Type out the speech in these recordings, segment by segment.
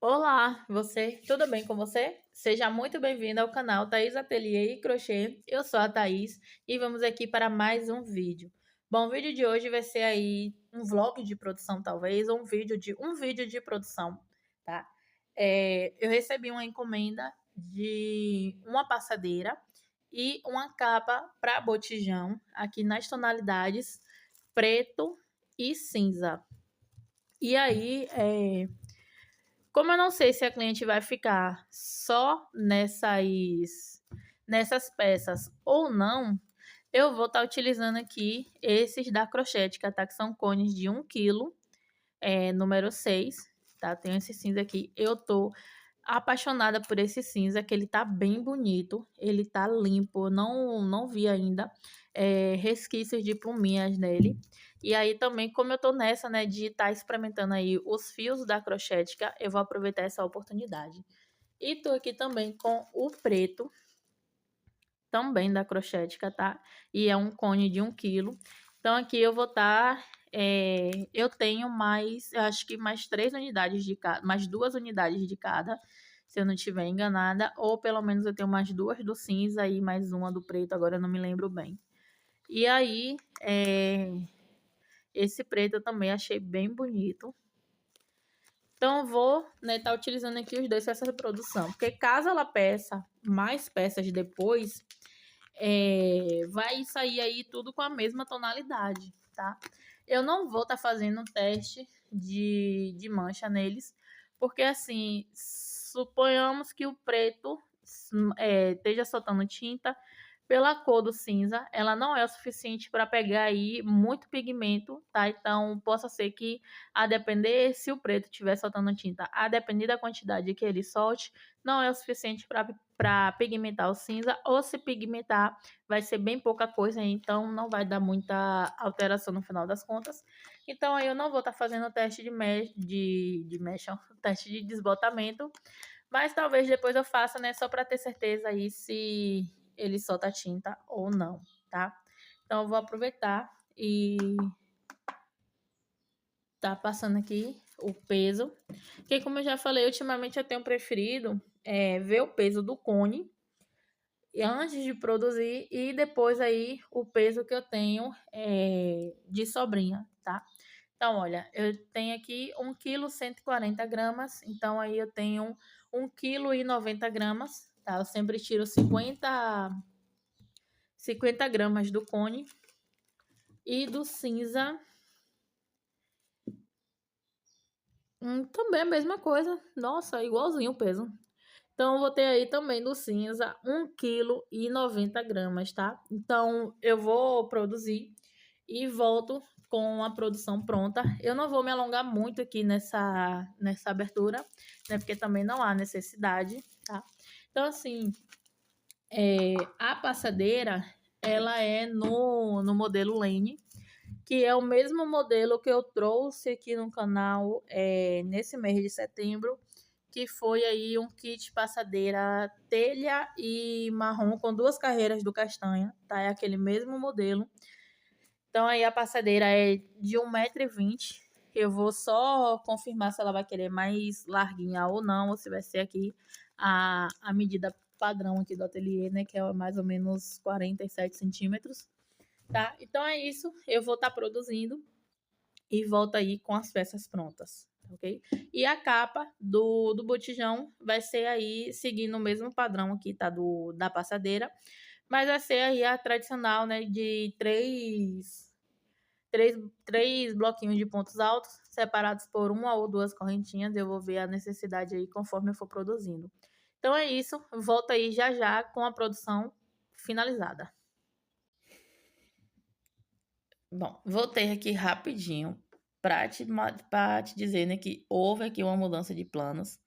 Olá, tudo bem com você? Seja muito bem-vindo ao canal Thaís Ateliê e Crochê. Eu sou a Thaís e vamos aqui para mais um vídeo. Bom, o vídeo de hoje vai ser aí um vlog de produção, talvez, ou um vídeo de produção, tá? Eu recebi uma encomenda de uma passadeira e uma capa para botijão aqui nas tonalidades preto e cinza. E aí, como eu não sei se a cliente vai ficar só nessas peças ou não, eu vou estar utilizando aqui esses da Crochêtica, tá? Que são cones de 1 quilo, número 6, tá? Tenho esse cinza aqui. Eu tô apaixonada por esse cinza, que ele tá bem bonito, ele tá limpo, não vi ainda resquícios de pluminhas nele. E aí também, como eu tô nessa, né, de estar experimentando aí os fios da Crochêtica, eu vou aproveitar essa oportunidade. E tô aqui também com o preto, também da Crochêtica, tá? E é um cone de 1 quilo. Então aqui eu vou estar... eu tenho mais, eu acho que mais 3 unidades de cada, mais 2 unidades de cada, se eu não estiver enganada, ou pelo menos eu tenho mais 2 do cinza e mais uma do preto, agora eu não me lembro bem. E aí, esse preto eu também achei bem bonito. Então eu vou, né, tá utilizando aqui os dois para essa reprodução, porque caso ela peça mais peças depois, vai sair aí tudo com a mesma tonalidade, tá? Eu não vou estar fazendo um teste de mancha neles, porque assim, suponhamos que o preto esteja soltando tinta, pela cor do cinza, ela não é o suficiente para pegar aí muito pigmento, tá? Então, possa ser que, a depender se o preto estiver soltando tinta, a depender da quantidade que ele solte, não é o suficiente para pigmentar o cinza, ou se pigmentar, vai ser bem pouca coisa, então não vai dar muita alteração no final das contas. Então, aí eu não vou estar fazendo o teste de mesh, ó, teste de desbotamento, mas talvez depois eu faça, né, só para ter certeza aí se ele solta tinta ou não, tá? Então eu vou aproveitar e tá passando aqui o peso, que como eu já falei, ultimamente eu tenho preferido ver o peso do cone antes de produzir e depois aí o peso que eu tenho de sobrinha, tá? Então, olha, eu tenho aqui 1 quilo 140 gramas, então aí eu tenho 1 quilo e 90 gramas, tá? Eu sempre tiro 50 gramas do cone e do cinza, também a mesma coisa. Nossa, igualzinho o peso. Então, eu vou ter aí também do cinza 1 quilo e 90 gramas, tá? Então, eu vou produzir e volto com a produção pronta. Eu não vou me alongar muito aqui nessa abertura, né? Porque também não há necessidade, tá? Então, assim, a passadeira, ela é no modelo Lane, que é o mesmo modelo que eu trouxe aqui no canal nesse mês de setembro, que foi aí um kit passadeira telha e marrom com 2 carreiras do castanha, tá? É aquele mesmo modelo. Então aí a passadeira é de 1,20 m. Eu vou só confirmar se ela vai querer mais larguinha ou não, ou se vai ser aqui a medida padrão aqui do ateliê, né? Que é mais ou menos 47 centímetros, tá? Então é isso, eu vou estar produzindo e volto aí com as peças prontas, ok? E a capa do botijão vai ser aí seguindo o mesmo padrão aqui, tá? Da passadeira, mas vai ser aí a tradicional, né? De três bloquinhos de pontos altos, separados por 1 ou 2 correntinhas. Eu vou ver a necessidade aí conforme eu for produzindo. Então é isso, volto aí já já com a produção finalizada. Bom, voltei aqui rapidinho para te dizer, né, que houve aqui uma mudança de planos.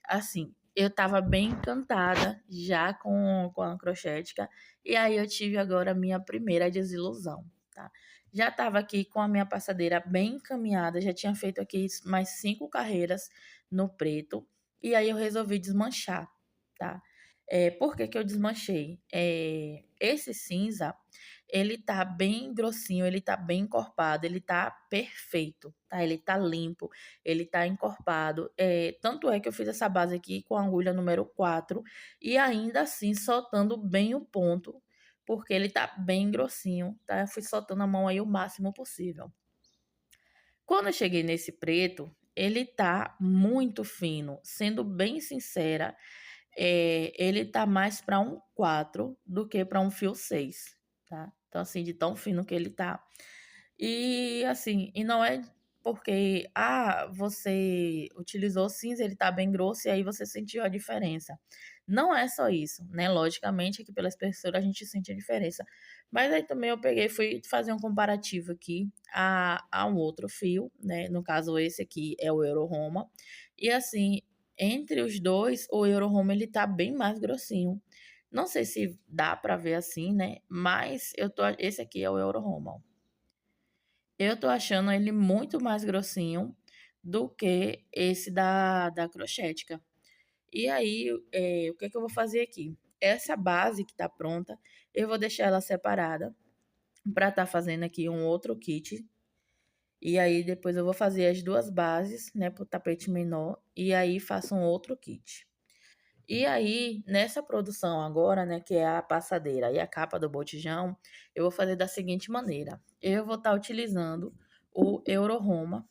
Assim, eu estava bem encantada já com a Crochêtica, e aí eu tive agora a minha primeira desilusão, tá? Já estava aqui com a minha passadeira bem encaminhada, já tinha feito aqui mais 5 carreiras no preto, e aí eu resolvi desmanchar, tá? Por que que eu desmanchei? Esse cinza, ele tá bem grossinho, ele tá bem encorpado, ele tá perfeito, tá? Ele tá limpo, ele tá encorpado. Tanto é que eu fiz essa base aqui com a agulha número 4 e ainda assim soltando bem o ponto, porque ele tá bem grossinho, tá? Eu fui soltando a mão aí o máximo possível. Quando eu cheguei nesse preto, ele tá muito fino, sendo bem sincera, ele tá mais para um 4 do que para um fio 6, tá? Então, assim, de tão fino que ele tá. E assim, e não é porque, você utilizou cinza, ele tá bem grosso e aí você sentiu a diferença. Não é só isso, né? Logicamente que pela espessura a gente sente a diferença. Mas aí também eu peguei, fui fazer um comparativo aqui a um outro fio, né? No caso, esse aqui é o Euro Roma. E assim, entre os dois, o Euro Home ele tá bem mais grossinho. Não sei se dá pra ver assim, né? Mas esse aqui é o Euro Home, ó. Eu tô achando ele muito mais grossinho do que esse da Crochética. E aí, o que é que eu vou fazer aqui? Essa base que tá pronta, eu vou deixar ela separada para estar fazendo aqui um outro kit. E aí depois eu vou fazer as duas bases, né, pro tapete menor e aí faço um outro kit. E aí, nessa produção agora, né, que é a passadeira e a capa do botijão, eu vou fazer da seguinte maneira. Eu vou estar utilizando o Euro Roma,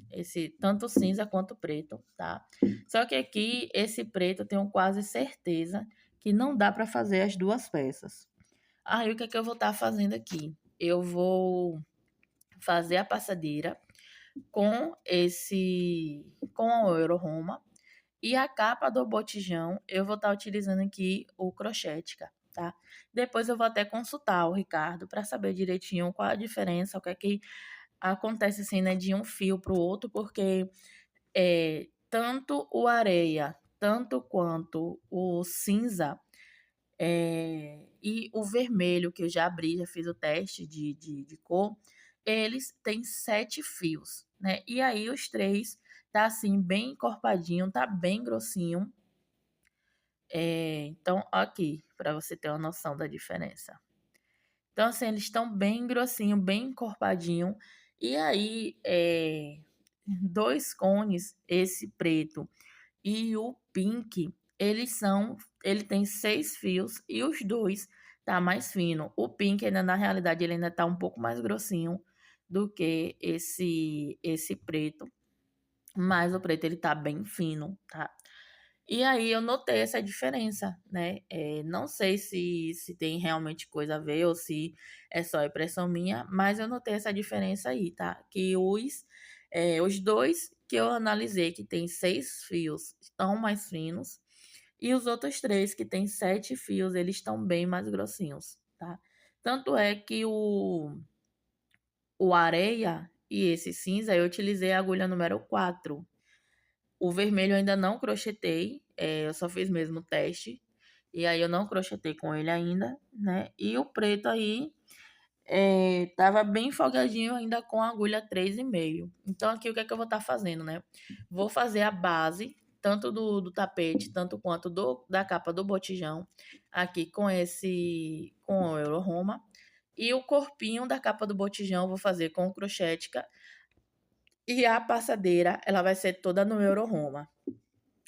esse tanto cinza quanto preto, tá? Só que aqui, esse preto, eu tenho quase certeza que não dá para fazer as duas peças. Aí, o que é que eu vou estar fazendo aqui? Eu vou fazer a passadeira com o Euro Roma, e a capa do botijão, eu vou estar utilizando aqui o Crochética, tá? Depois eu vou até consultar o Ricardo para saber direitinho qual a diferença, o que é que acontece assim, né, de um fio para o outro, porque tanto o areia, tanto quanto o cinza e o vermelho, que eu já abri, já fiz o teste de cor, eles têm 7 fios, né? E aí os três tá assim, bem encorpadinho, tá bem grossinho. Então, aqui, para você ter uma noção da diferença. Então, assim, eles estão bem grossinho, bem encorpadinho. E aí, dois cones, esse preto e o pink, ele tem 6 fios e os dois tá mais fino. O pink ainda na realidade ele ainda tá um pouco mais grossinho do que esse preto, mas o preto ele tá bem fino, tá? E aí eu notei essa diferença, né? Não sei se tem realmente coisa a ver ou se é só impressão minha, mas eu notei essa diferença aí, tá? Que os dois que eu analisei, que tem 6 fios, estão mais finos, e os outros três, que tem 7 fios, eles estão bem mais grossinhos, tá? Tanto é que o areia e esse cinza, eu utilizei a agulha número 4. O vermelho eu ainda não crochetei, eu só fiz mesmo o teste. E aí eu não crochetei com ele ainda, né? E o preto aí tava bem folgadinho ainda com a agulha 3,5. Então aqui o que é que eu vou estar fazendo, né? Vou fazer a base, tanto do tapete, tanto quanto da capa do botijão, aqui com o Euro Roma. E o corpinho da capa do botijão eu vou fazer com o Crochética. E a passadeira, ela vai ser toda no Euro Roma.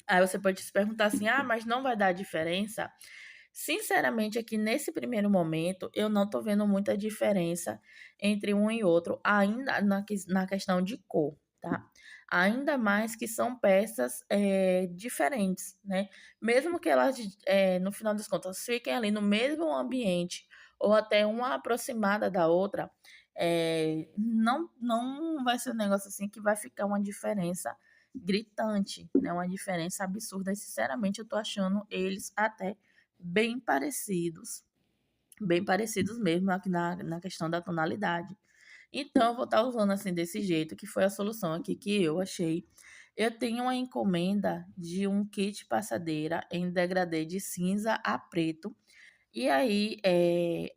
Aí você pode se perguntar assim: ah, mas não vai dar diferença? Sinceramente, aqui nesse primeiro momento, eu não tô vendo muita diferença entre um e outro, ainda na questão de cor, tá? Ainda mais que são peças diferentes, né? Mesmo que elas, no final das contas, fiquem ali no mesmo ambiente ou até uma aproximada da outra, não vai ser um negócio assim que vai ficar uma diferença gritante, né? Uma diferença absurda. E, sinceramente, eu tô achando eles até bem parecidos mesmo aqui na questão da tonalidade. Então, eu vou estar usando assim desse jeito, que foi a solução aqui que eu achei. Eu tenho uma encomenda de um kit passadeira em degradê de cinza a preto. E aí,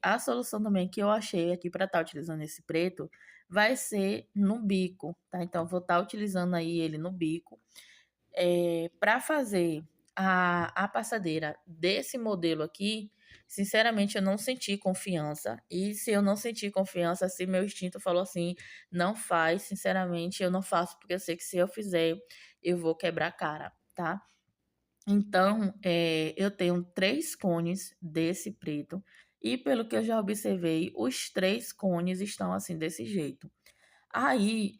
a solução também que eu achei aqui para estar utilizando esse preto vai ser no bico, tá? Então, eu vou estar utilizando aí ele no bico. Para fazer a passadeira desse modelo aqui, sinceramente, eu não senti confiança. E se eu não senti confiança, se meu instinto falou assim, não faz, sinceramente, eu não faço, porque eu sei que se eu fizer, eu vou quebrar a cara, tá? Então, eu tenho 3 cones desse preto. E pelo que eu já observei, os 3 cones estão assim, desse jeito. Aí,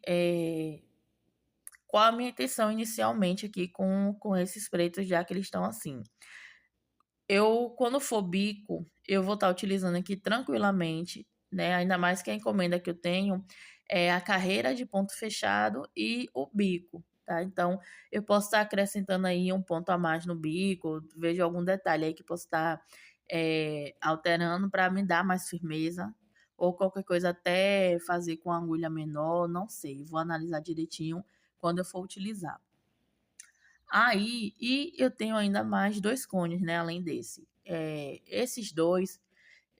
qual a minha intenção inicialmente aqui com esses pretos, já que eles estão assim? Eu, quando for bico, eu vou estar utilizando aqui tranquilamente, né? Ainda mais que a encomenda que eu tenho é a carreira de ponto fechado e o bico, tá? Então, eu posso estar acrescentando aí um ponto a mais no bico, vejo algum detalhe aí que posso estar alterando para me dar mais firmeza, ou qualquer coisa até fazer com a agulha menor, não sei. Vou analisar direitinho quando eu for utilizar. Aí, e eu tenho ainda mais 2 cones, né, além desse. Esses 2,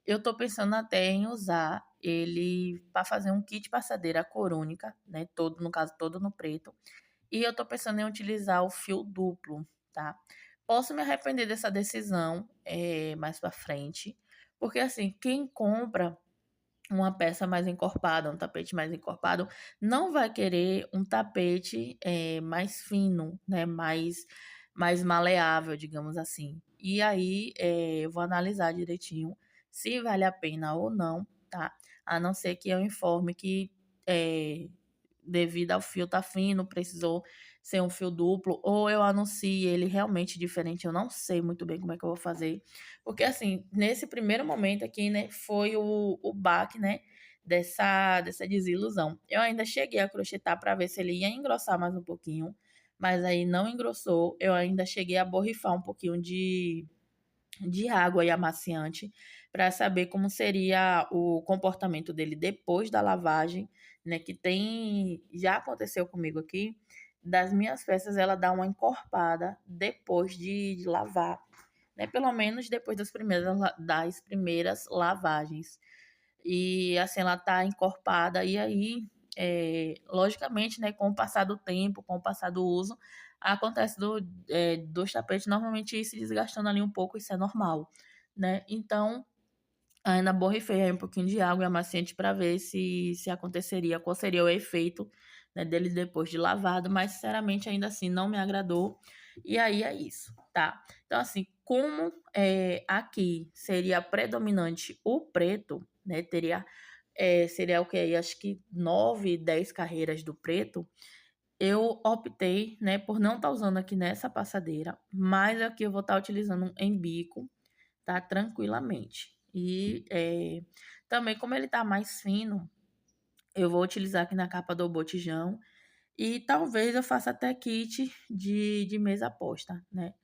eu tô pensando até em usar ele para fazer um kit passadeira corônica, né, todo, no caso, todo no preto. E eu tô pensando em utilizar o fio duplo, tá? Posso me arrepender dessa decisão, mais para frente, porque assim, quem compra uma peça mais encorpada, um tapete mais encorpado, não vai querer um tapete mais fino, né? Mais maleável, digamos assim. E aí eu vou analisar direitinho se vale a pena ou não, tá? A não ser que eu informe que eh, devido ao fio tá fino, precisou ser um fio duplo, ou eu anuncie ele realmente diferente, eu não sei muito bem como é que eu vou fazer. Porque, assim, nesse primeiro momento aqui, né, foi o baque, né, dessa desilusão. Eu ainda cheguei a crochetar para ver se ele ia engrossar mais um pouquinho, mas aí não engrossou. Eu ainda cheguei a borrifar um pouquinho de água e amaciante para saber como seria o comportamento dele depois da lavagem, né? Que tem, já aconteceu comigo aqui, das minhas peças ela dá uma encorpada depois de lavar, né? Pelo menos depois das primeiras lavagens. E assim ela tá encorpada e aí logicamente, né, com o passar do tempo, com o passar do uso, acontece dos tapetes normalmente ir se desgastando ali um pouco, isso é normal, né? Então, ainda borrifei aí um pouquinho de água e amaciante para ver se aconteceria, qual seria o efeito, né, dele depois de lavado, mas sinceramente ainda assim não me agradou. E aí é isso, tá? Então, assim, como aqui seria predominante o preto, né? Seria o que aí, acho que 9, 10 carreiras do preto. Eu optei, né, por não estar usando aqui nessa passadeira, mas aqui eu vou estar utilizando em bico, tá? Tranquilamente. E também, como ele tá mais fino, eu vou utilizar aqui na capa do botijão. E talvez eu faça até kit de mesa posta, né?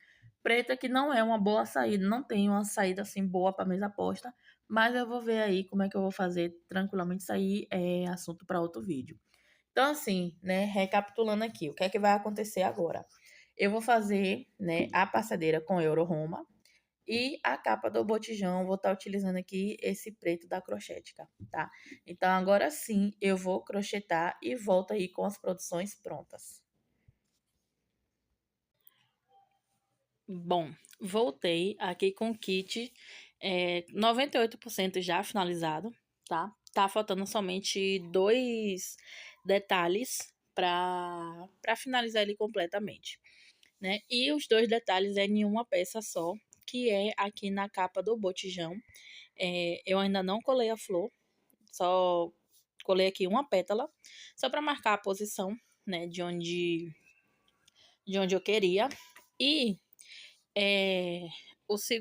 Preta que não é uma boa saída, não tem uma saída assim boa para mesa posta, mas eu vou ver aí como é que eu vou fazer tranquilamente. Isso aí é assunto para outro vídeo. Então, assim, né, recapitulando aqui, o que é que vai acontecer agora? Eu vou fazer, né, a passadeira com Euro Roma, e a capa do botijão, vou estar utilizando aqui esse preto da Crochética, tá? Então, agora sim, eu vou crochetar e volto aí com as produções prontas. Bom, voltei aqui com o kit 98% já finalizado, tá? Tá faltando somente 2 detalhes para finalizar ele completamente, né? E os 2 detalhes é em uma peça só, que é aqui na capa do botijão. Eu ainda não colei a flor, só colei aqui uma pétala, só para marcar a posição, né, de onde eu queria. E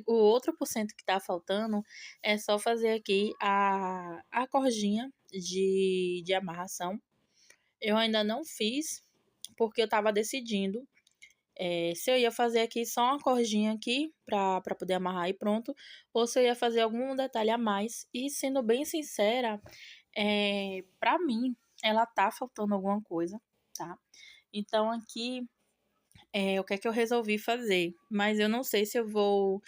o outro porcento que tá faltando é só fazer aqui a cordinha de amarração. Eu ainda não fiz, porque eu tava decidindo se eu ia fazer aqui só uma cordinha aqui para poder amarrar e pronto, ou se eu ia fazer algum detalhe a mais. E sendo bem sincera, para mim, ela tá faltando alguma coisa, tá? Então aqui o que é que eu resolvi fazer, mas eu não sei se eu vou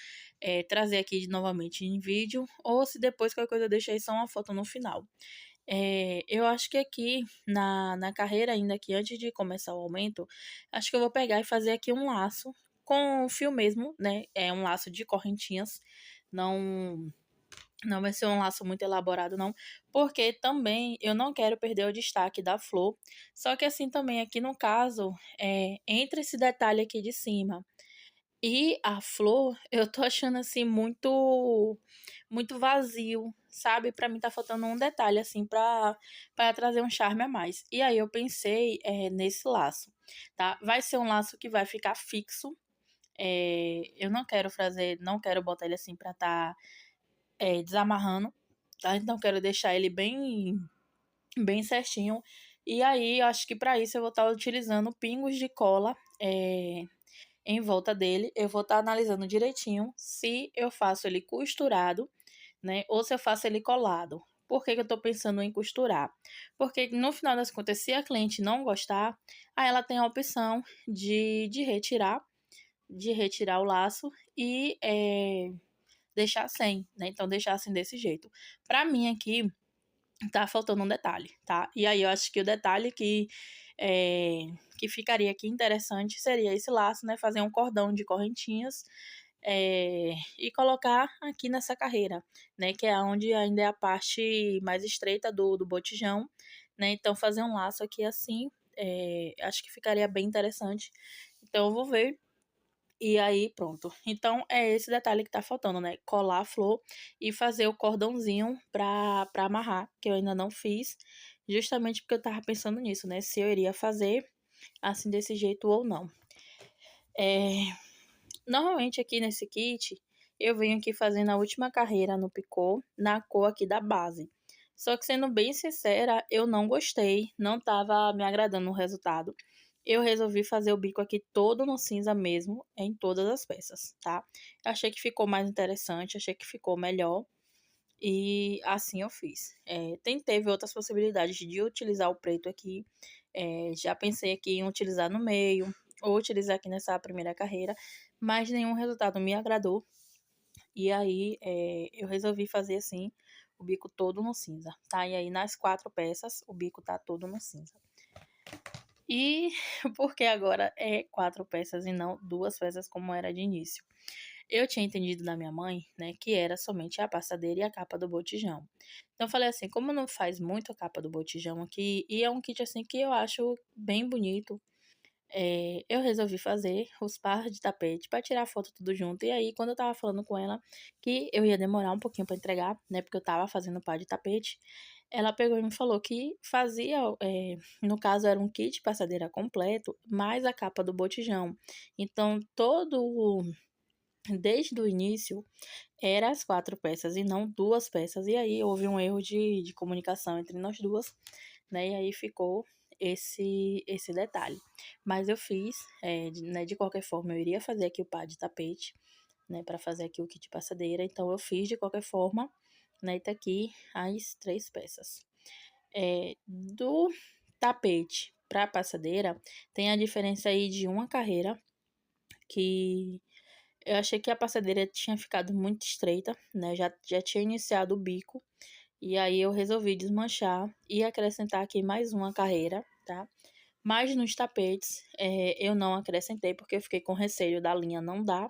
trazer aqui novamente em vídeo ou se depois qualquer coisa eu deixei só uma foto no final. Eu acho que aqui na carreira ainda aqui antes de começar o aumento, acho que eu vou pegar e fazer aqui um laço, com fio mesmo, né? É um laço de correntinhas, não não vai ser um laço muito elaborado, não, porque também eu não quero perder o destaque da flor. Só que assim também, aqui no caso, entre esse detalhe aqui de cima e a flor, eu tô achando assim muito vazio, sabe? Pra mim tá faltando um detalhe assim para trazer um charme a mais. E aí eu pensei nesse laço, tá? Vai ser um laço que vai ficar fixo. Eu não quero fazer, não quero botar ele assim pra tá desamarrando, tá? Então quero deixar ele bem certinho. E aí, eu acho que para isso eu vou estar utilizando pingos de cola em volta dele. Eu vou estar analisando direitinho se eu faço ele costurado, né? Ou se eu faço ele colado. Por que que eu tô pensando em costurar? Porque no final das contas, se a cliente não gostar, aí ela tem a opção de retirar o laço e deixar sem, né? Então, deixar assim desse jeito. Pra mim aqui, tá faltando um detalhe, tá? E aí eu acho que o detalhe que ficaria aqui interessante seria esse laço, né? Fazer um cordão de correntinhas e colocar aqui nessa carreira, né? Que é onde ainda é a parte mais estreita do botijão, né? Então fazer um laço aqui assim, acho que ficaria bem interessante. Então eu vou ver e aí, pronto. Então, é esse detalhe que tá faltando, né? Colar a flor e fazer o cordãozinho pra amarrar, que eu ainda não fiz, justamente porque eu tava pensando nisso, né? Se eu iria fazer assim desse jeito ou não. É, Normalmente aqui nesse kit, eu venho aqui fazendo a última carreira no picô, na cor aqui da base. Só que sendo bem sincera, eu não gostei, não tava me agradando o resultado. Eu resolvi fazer o bico aqui todo no cinza mesmo, em todas as peças, tá? Achei que ficou mais interessante, achei que ficou melhor. E assim eu fiz. Teve outras possibilidades de utilizar o preto aqui. Já pensei aqui em utilizar no meio, ou utilizar aqui nessa primeira carreira, mas nenhum resultado me agradou. E aí eu resolvi fazer assim, o bico todo no cinza, tá? E aí nas 4 peças, o bico tá todo no cinza. E porque agora é 4 peças e não 2 peças como era de início. Eu tinha entendido da minha mãe, né, que era somente a passadeira e a capa do botijão. Então eu falei assim, como não faz muito a capa do botijão aqui, e é um kit assim que eu acho bem bonito, eu resolvi fazer os par de tapete para tirar foto tudo junto. E aí, quando eu tava falando com ela que eu ia demorar um pouquinho para entregar, né, porque eu tava fazendo par de tapete, ela pegou e me falou que fazia, no caso era um kit passadeira completo, mais a capa do botijão. Então, desde o início, eram as 4 peças e não 2 peças. E aí houve um erro de comunicação entre nós duas, né? E aí ficou esse detalhe. Mas eu fiz, né? De qualquer forma, eu iria fazer aqui o par de tapete, né? Para fazer aqui o kit passadeira. Então eu fiz de qualquer forma, né? E tá aqui as 3 peças. Do tapete para passadeira, tem a diferença aí de uma carreira que eu achei que a passadeira tinha ficado muito estreita, né? Já tinha iniciado o bico. E aí eu resolvi desmanchar e acrescentar aqui mais uma carreira, tá? Mas nos tapetes eu não acrescentei porque eu fiquei com receio da linha não dar.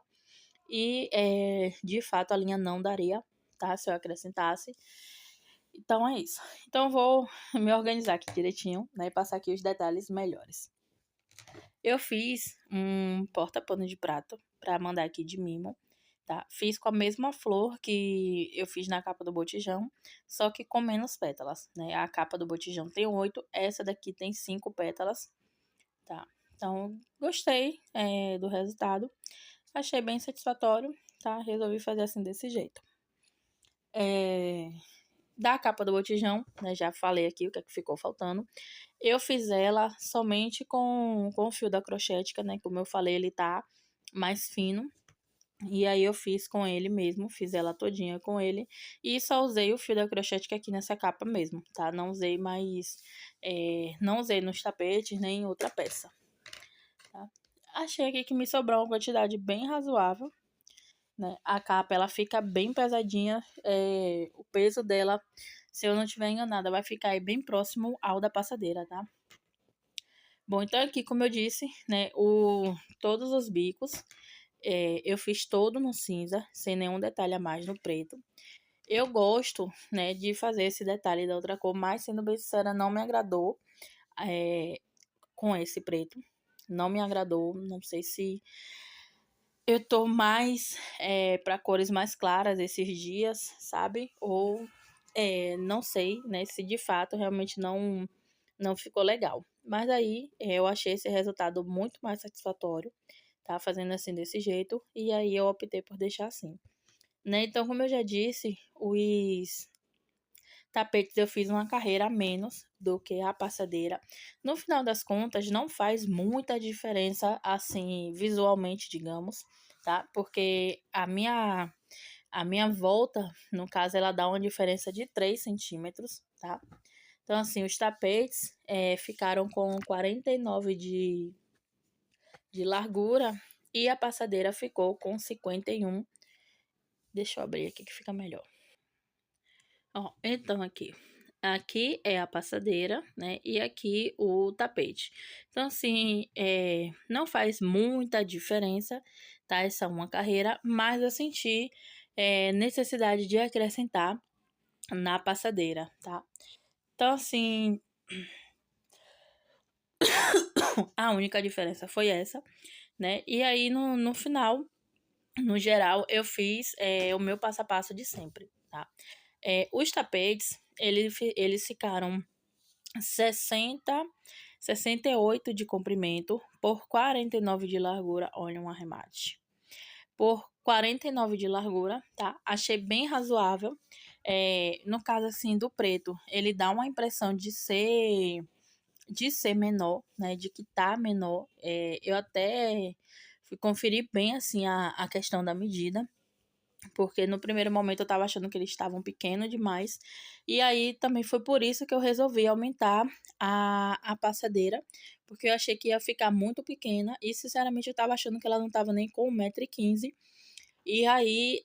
E de fato a linha não daria, tá? Se eu acrescentasse. Então é isso. Então eu vou me organizar aqui direitinho, né? E passar aqui os detalhes melhores. Eu fiz um porta-pano de prato para mandar aqui de mimo, tá? Fiz com a mesma flor que eu fiz na capa do botijão, só que com menos pétalas, né? A capa do botijão tem 8, essa daqui tem 5 pétalas, tá? Então, gostei do resultado, achei bem satisfatório, tá? Resolvi fazer assim desse jeito. Da capa do botijão, né? Já falei aqui o que é que ficou faltando. Eu fiz ela somente com o fio da crochêtica, né? Como eu falei, ele tá mais fino. E aí eu fiz com ele mesmo, fiz ela todinha com ele. E só usei o fio da crochêtica aqui nessa capa mesmo, tá? Não usei mais, não usei nos tapetes nem em outra peça, tá? Achei aqui que me sobrou uma quantidade bem razoável, né? A capa, ela fica bem pesadinha, o peso dela, se eu não estiver enganada, vai ficar aí bem próximo ao da passadeira, tá? Bom, então aqui, como eu disse, né, todos os bicos, eu fiz todo no cinza, sem nenhum detalhe a mais no preto. Eu gosto, né, de fazer esse detalhe da outra cor, mas sendo bem sincera, não me agradou, com esse preto. Não me agradou, não sei se eu tô mais para cores mais claras esses dias, sabe? Ou não sei, né, se de fato realmente não ficou legal. Mas aí eu achei esse resultado muito mais satisfatório, tá? Fazendo assim desse jeito, e aí eu optei por deixar assim, né? Então, como eu já disse, os tapetes eu fiz uma carreira a menos do que a passadeira. No final das contas, não faz muita diferença, assim, visualmente, digamos, tá? Porque a minha volta, no caso, ela dá uma diferença de 3 centímetros, tá? Então, assim, os tapetes ficaram com 49 de largura e a passadeira ficou com 51. Deixa eu abrir aqui que fica melhor. Ó, então aqui é a passadeira, né? E aqui o tapete. Então, assim, não faz muita diferença, tá? Essa uma carreira, mas eu senti necessidade de acrescentar na passadeira, tá? Então, assim, a única diferença foi essa, né? E aí, no final, no geral, eu fiz o meu passo a passo de sempre, tá? Os tapetes, eles ficaram 68 de comprimento por 49 de largura. Olha um arremate. Por 49 de largura, tá? Achei bem razoável. No caso, assim, do preto, ele dá uma impressão de ser menor, né? De que tá menor. Eu até fui conferir bem, assim, a questão da medida, porque no primeiro momento eu tava achando que eles estavam pequenos demais. E aí também foi por isso que eu resolvi aumentar a passadeira, porque eu achei que ia ficar muito pequena e sinceramente eu tava achando que ela não tava nem com 1,15 m. E aí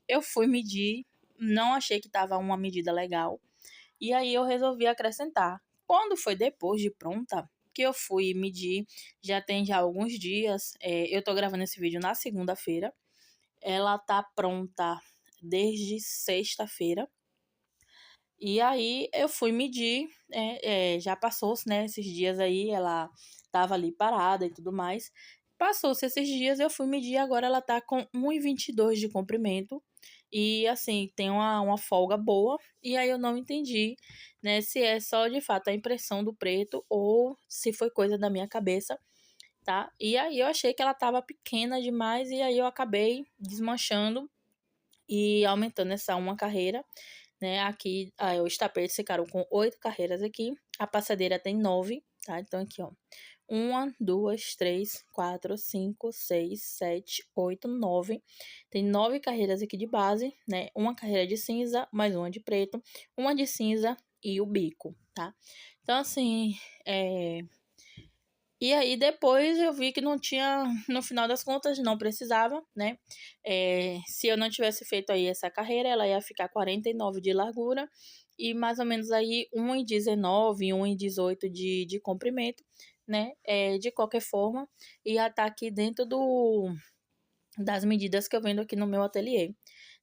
eu fui medir, não achei que tava uma medida legal. E aí eu resolvi acrescentar. Quando foi depois de pronta, que eu fui medir, já tem já alguns dias, eu tô gravando esse vídeo na segunda-feira. Ela tá pronta desde sexta-feira. E aí eu fui medir, já passou-se, né, esses dias aí, ela tava ali parada e tudo mais. Passou-se esses dias, eu fui medir, agora ela tá com 1,22 de comprimento. E assim, tem uma folga boa. E aí eu não entendi, né, se é só de fato a impressão do preto ou se foi coisa da minha cabeça, tá? E aí eu achei que ela tava pequena demais e aí eu acabei desmanchando e aumentando essa uma carreira, né? Aqui, os tapetes ficaram com 8 carreiras aqui, a passadeira tem 9, tá? Então aqui, ó, 1, 2, 3, 4, 5, 6, 7, 8, 9. Tem 9 carreiras aqui de base, né? Uma carreira de cinza, mais uma de preto, uma de cinza e o bico, tá? Então, assim, e aí depois eu vi que não tinha, no final das contas, não precisava, né? Se eu não tivesse feito aí essa carreira, ela ia ficar 49 de largura e mais ou menos aí 1,19, 1,18 de comprimento, né? De qualquer forma, ia estar aqui dentro das medidas que eu vendo aqui no meu ateliê.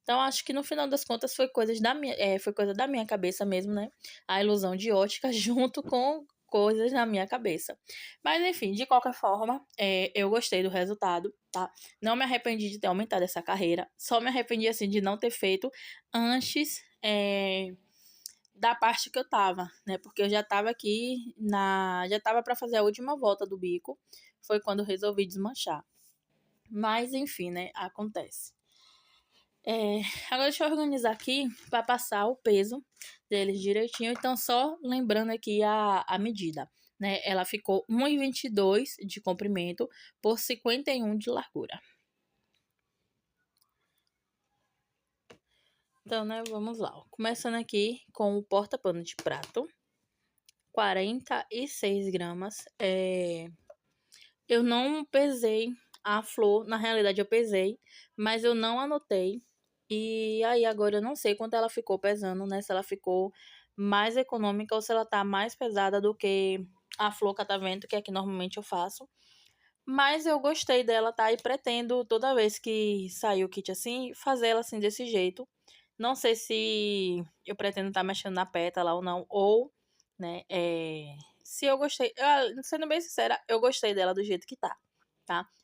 Então, acho que no final das contas foi coisa da minha cabeça mesmo, né? A ilusão de ótica junto com coisas na minha cabeça. Mas, enfim, de qualquer forma, eu gostei do resultado, tá? Não me arrependi de ter aumentado essa carreira. Só me arrependi, assim, de não ter feito antes, da parte que eu tava, né? Porque eu já tava aqui já tava para fazer a última volta do bico. Foi quando eu resolvi desmanchar. Mas, enfim, né? Acontece. Agora deixa eu organizar aqui para passar o peso deles direitinho. Então, só lembrando aqui a medida, né? Ela ficou 1,22 de comprimento por 51 de largura. Então, né, vamos lá. Ó. Começando aqui com o porta-pano de prato. 46 gramas. Eu não pesei a flor. Na realidade, eu pesei, mas eu não anotei. E aí agora eu não sei quanto ela ficou pesando, né? Se ela ficou mais econômica ou se ela tá mais pesada do que a flor catavento, que é que normalmente eu faço. Mas eu gostei dela, tá? E pretendo, toda vez que sair o kit assim, fazer ela assim desse jeito. Não sei se eu pretendo estar mexendo na pétala ou não, ou, né, se eu gostei. Sendo bem sincera, eu gostei dela do jeito que tá?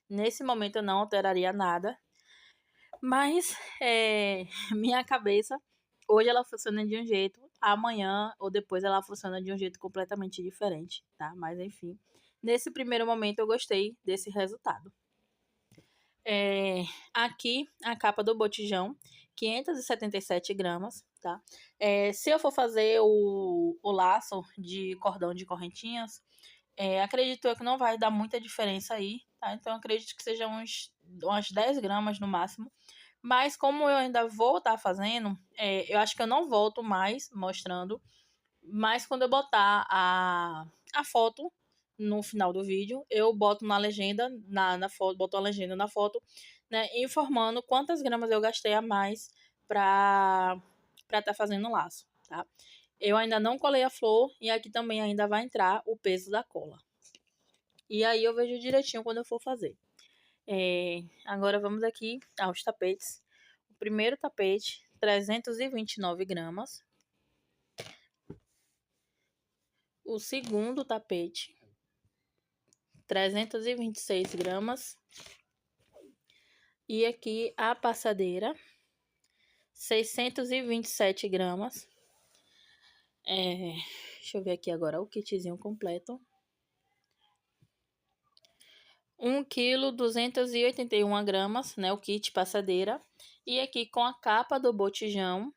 Nesse momento eu não alteraria nada, mas minha cabeça, hoje ela funciona de um jeito, amanhã ou depois ela funciona de um jeito completamente diferente, tá? Mas enfim, nesse primeiro momento eu gostei desse resultado. Aqui a capa do botijão, 577 gramas, tá? Se eu for fazer o laço de cordão de correntinhas, acredito eu que não vai dar muita diferença aí, tá? Então acredito que seja umas 10 gramas no máximo. Mas como eu ainda vou estar fazendo, eu acho que eu não volto mais mostrando. Mas quando eu botar a foto no final do vídeo, eu boto na legenda, na foto, boto a legenda na foto, né? Informando quantas gramas eu gastei a mais pra estar fazendo o laço, tá? Eu ainda não colei a flor e aqui também ainda vai entrar o peso da cola. E aí eu vejo direitinho quando eu for fazer. Agora vamos aqui aos tapetes. O primeiro tapete, 329 gramas. O segundo tapete, 326 gramas. E aqui a passadeira, 627 gramas. Deixa eu ver aqui agora o kitzinho completo. 1 kg 281 gramas, né? O kit passadeira. E aqui com a capa do botijão,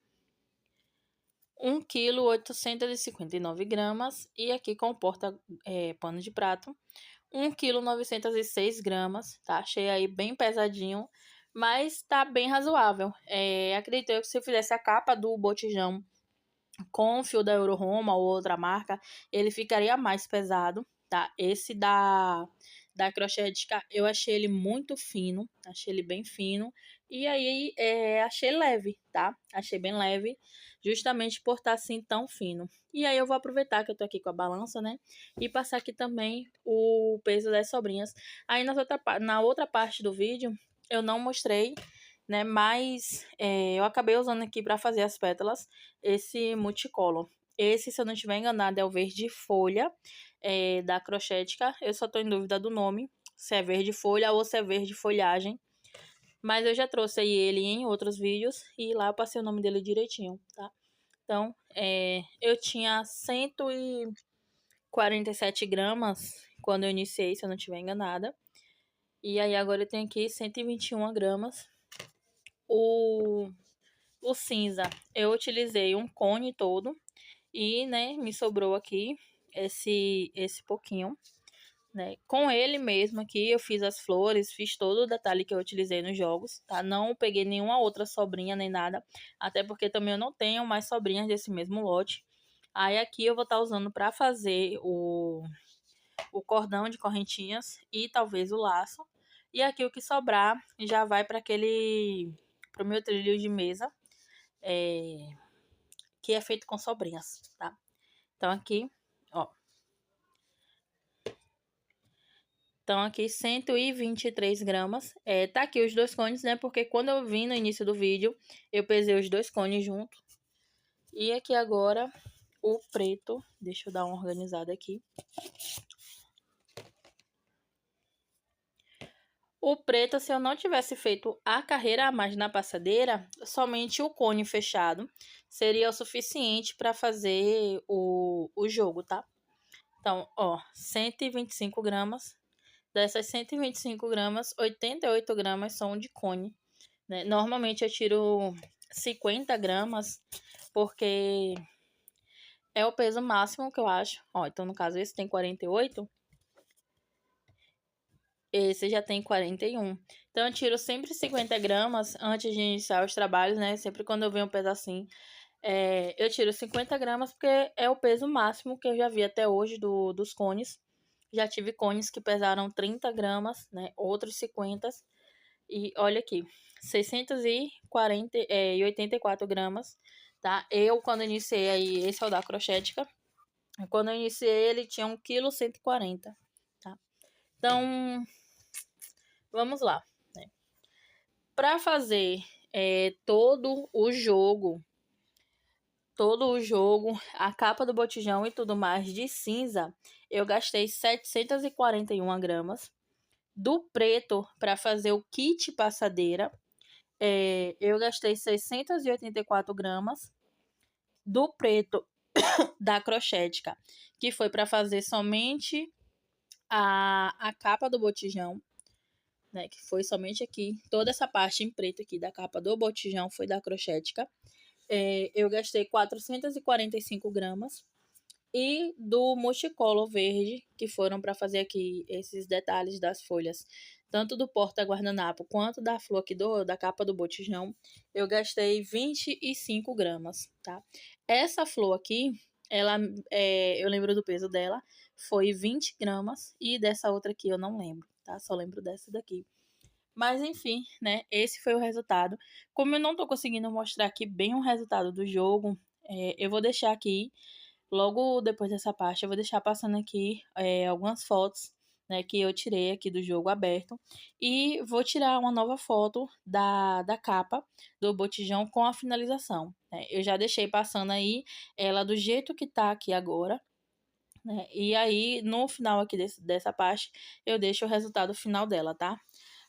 1 kg 859 gramas. E aqui com o pano de prato, 1 kg 906 gramas, tá? Achei aí bem pesadinho, mas tá bem razoável. Acredito eu que se eu fizesse a capa do botijão com o fio da Euro-Roma ou outra marca, ele ficaria mais pesado, tá? Esse da Crochêtica, eu achei ele muito fino, achei ele bem fino. E aí, achei leve, tá? Achei bem leve, justamente por estar assim tão fino. E aí eu vou aproveitar que eu tô aqui com a balança, né? E passar aqui também o peso das sobrinhas. Aí na outra parte do vídeo, eu não mostrei, né? Mas eu acabei usando aqui para fazer as pétalas esse multicolor. Esse, se eu não estiver enganada, é o verde folha da Crochêtica. Eu só tô em dúvida do nome, se é verde folha ou se é verde folhagem. Mas eu já trouxe aí ele em outros vídeos e lá eu passei o nome dele direitinho, tá? Então, eu tinha 147 gramas quando eu iniciei, se eu não estiver enganada. E aí agora eu tenho aqui 121 gramas. O cinza, eu utilizei um cone todo e, né, me sobrou aqui esse pouquinho, né? Com ele mesmo aqui eu fiz as flores, fiz todo o detalhe que eu utilizei nos jogos, tá? Não peguei nenhuma outra sobrinha nem nada, até porque também eu não tenho mais sobrinhas desse mesmo lote. Aí aqui eu vou estar usando para fazer o cordão de correntinhas e talvez o laço. E aqui o que sobrar já vai para pro meu trilho de mesa, que é feito com sobrinhas, tá? Então aqui, ó. Então aqui 123 gramas. Tá aqui os dois cones, né? Porque quando eu vim no início do vídeo, eu pesei os dois cones junto. E aqui agora o preto. Deixa eu dar uma organizada aqui. O preto, se eu não tivesse feito a carreira a mais na passadeira, somente o cone fechado seria o suficiente para fazer o jogo, tá? Então, ó, 125 gramas. Dessas 125 gramas, 88 gramas são de cone, né? Normalmente eu tiro 50 gramas, porque é o peso máximo que eu acho. Ó, então no caso esse tem 48. Esse já tem 41. Então, eu tiro sempre 50 gramas antes de iniciar os trabalhos, né? Sempre quando eu venho pesar assim, eu tiro 50 gramas porque é o peso máximo que eu já vi até hoje dos cones. Já tive cones que pesaram 30 gramas, né? Outros 50. E olha aqui, 684 gramas, tá? Eu, quando iniciei aí, esse é o da Crochêtica. Quando eu iniciei, ele tinha 1,140 kg, tá? Então, vamos lá, né? Para fazer todo o jogo, a capa do botijão e tudo mais de cinza, eu gastei 741 gramas. Do preto, para fazer o kit passadeira, eu gastei 684 gramas. Do preto da crochética, que foi para fazer somente a capa do botijão, né? Que foi somente aqui, toda essa parte em preto aqui da capa do botijão foi da crochética. Eu gastei 445 gramas. E do multicolor verde, que foram para fazer aqui esses detalhes das folhas, tanto do porta-guardanapo quanto da flor aqui da capa do botijão, eu gastei 25 gramas, tá? Essa flor aqui, ela, eu lembro do peso dela, foi 20 gramas, e dessa outra aqui eu não lembro, tá? Só lembro dessa daqui. Mas enfim, né? Esse foi o resultado. Como eu não tô conseguindo mostrar aqui bem o resultado do jogo, eu vou deixar aqui. Logo depois dessa parte, eu vou deixar passando aqui algumas fotos, né, que eu tirei aqui do jogo aberto. E vou tirar uma nova foto da capa do botijão com a finalização, né? Eu já deixei passando aí ela do jeito que tá aqui agora, né? E aí, no final aqui dessa parte, eu deixo o resultado final dela, tá?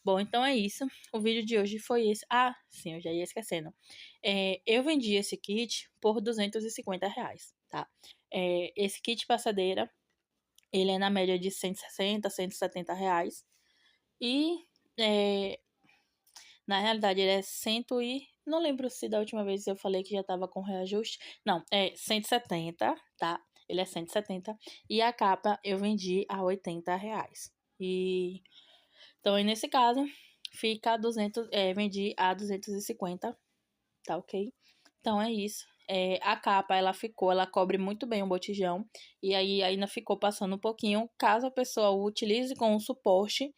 Bom, então é isso. O vídeo de hoje foi esse. Ah, sim, eu já ia esquecendo. Eu vendi esse kit por R$ 250, tá? Esse kit passadeira, ele é na média de 160, R$ 170. E, é, na realidade, ele é cento e... Não lembro se da última vez eu falei que já tava com reajuste. Não, é 170, tá? Ele é 170. E a capa eu vendi a R$ 80. E... Então, aí nesse caso, fica 200, vendi a 250, tá ok? Então é isso. A capa, ela cobre muito bem o botijão. E aí ainda ficou passando um pouquinho. Caso a pessoa o utilize com o suporte,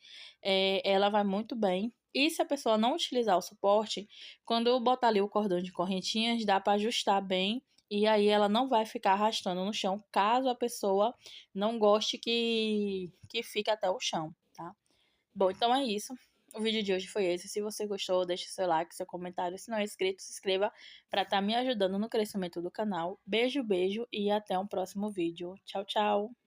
ela vai muito bem. E se a pessoa não utilizar o suporte, quando eu botar ali o cordão de correntinhas, dá para ajustar bem. E aí ela não vai ficar arrastando no chão, caso a pessoa não goste que fique até o chão, tá? Bom, então é isso. O vídeo de hoje foi esse. Se você gostou, deixe seu like, seu comentário. Se não é inscrito, se inscreva para estar me ajudando no crescimento do canal. Beijo, beijo e até um próximo vídeo. Tchau, tchau!